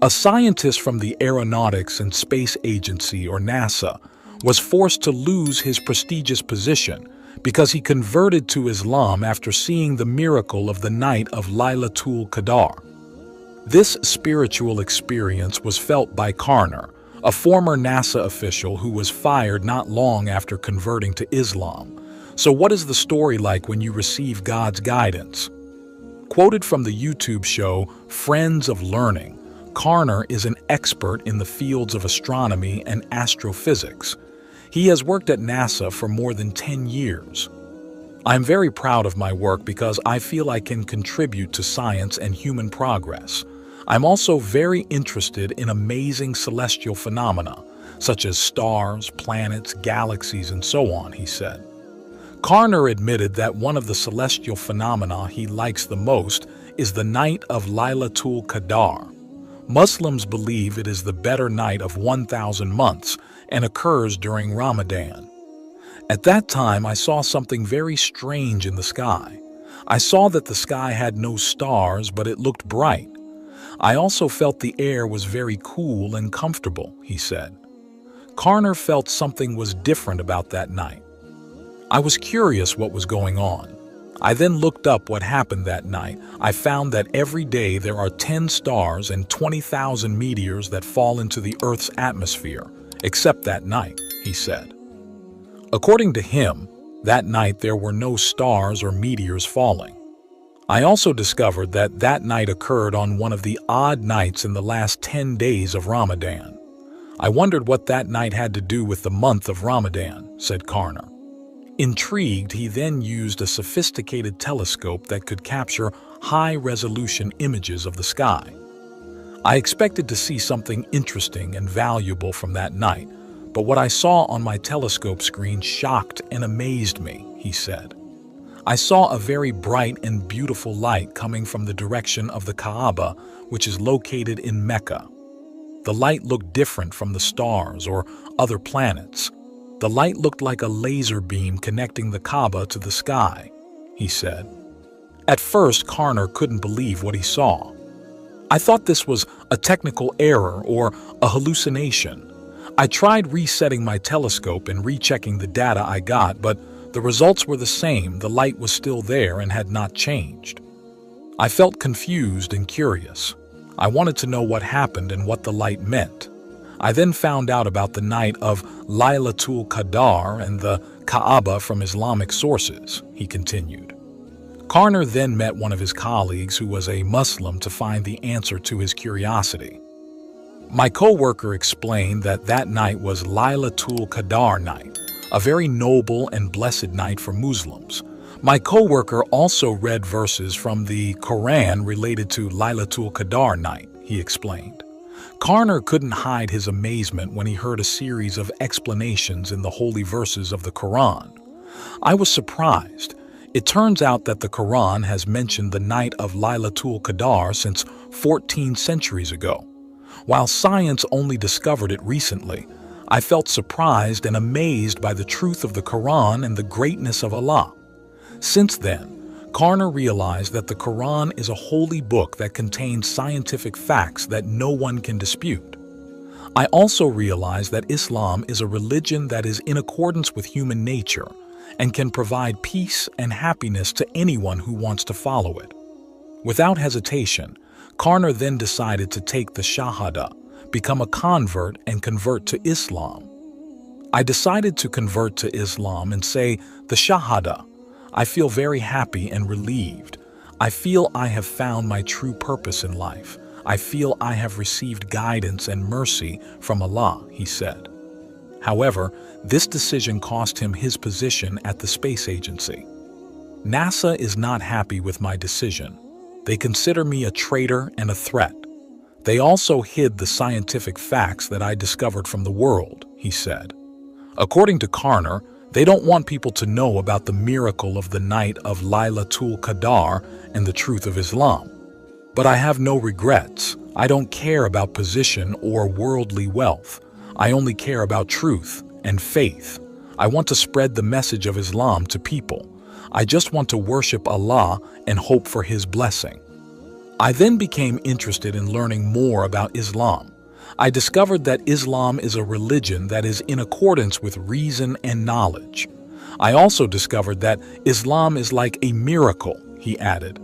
A scientist from the Aeronautics and Space Agency, or NASA, was forced to lose his prestigious position because he converted to Islam after seeing the miracle of the night of Laylatul Qadr. This spiritual experience was felt by Karner, a former NASA official who was fired not long after converting to Islam. So what is the story like when you receive God's guidance? Quoted from the YouTube show Friends of Learning, Karner is an expert in the fields of astronomy and astrophysics. He has worked at NASA for more than 10 years. I'm very proud of my work because I feel I can contribute to science and human progress. I'm also very interested in amazing celestial phenomena, such as stars, planets, galaxies, and so on, he said. Karner admitted that one of the celestial phenomena he likes the most is the night of Laylatul Qadr. Muslims believe it is the better night of 1,000 months and occurs during Ramadan. At that time, I saw something very strange in the sky. I saw that the sky had no stars, but it looked bright. I also felt the air was very cool and comfortable, he said. Karner felt something was different about that night. I was curious what was going on. I then looked up what happened that night. I found that every day there are 10 stars and 20,000 meteors that fall into the Earth's atmosphere, except that night, he said. According to him, that night there were no stars or meteors falling. I also discovered that that night occurred on one of the odd nights in the last 10 days of Ramadan. I wondered what that night had to do with the month of Ramadan, said Karner. Intrigued, he then used a sophisticated telescope that could capture high-resolution images of the sky. I expected to see something interesting and valuable from that night, but what I saw on my telescope screen shocked and amazed me, he said. I saw a very bright and beautiful light coming from the direction of the Kaaba, which is located in Mecca. The light looked different from the stars or other planets. The light looked like a laser beam connecting the Kaaba to the sky, he said. At first, Karner couldn't believe what he saw. I thought this was a technical error or a hallucination. I tried resetting my telescope and rechecking the data I got, but the results were the same. The light was still there and had not changed. I felt confused and curious. I wanted to know what happened and what the light meant. I then found out about the night of Laylatul Qadr and the Kaaba from Islamic sources, he continued. Karner then met one of his colleagues who was a Muslim to find the answer to his curiosity. My co-worker explained that that night was Laylatul Qadr night, a very noble and blessed night for Muslims. My co-worker also read verses from the Quran related to Laylatul Qadr night, he explained. Karner couldn't hide his amazement when he heard a series of explanations in the holy verses of the Quran. I was surprised. It turns out that the Quran has mentioned the night of Laylatul Qadr since 14 centuries ago. While science only discovered it recently, I felt surprised and amazed by the truth of the Quran and the greatness of Allah. Since then, Karner realized that the Quran is a holy book that contains scientific facts that no one can dispute. I also realized that Islam is a religion that is in accordance with human nature and can provide peace and happiness to anyone who wants to follow it. Without hesitation, Karner then decided to take the Shahada, become a convert, and convert to Islam. I decided to convert to Islam and say the Shahada. I feel very happy and relieved. I feel I have found my true purpose in life. I feel I have received guidance and mercy from Allah, he said. However, this decision cost him his position at the space agency. NASA is not happy with my decision. They consider me a traitor and a threat. They also hid the scientific facts that I discovered from the world, he said. According to Karner, they don't want people to know about the miracle of the night of Laylatul Qadr and the truth of Islam. But I have no regrets. I don't care about position or worldly wealth. I only care about truth and faith. I want to spread the message of Islam to people. I just want to worship Allah and hope for His blessing. I then became interested in learning more about Islam. I discovered that Islam is a religion that is in accordance with reason and knowledge. I also discovered that Islam is like a miracle, he added.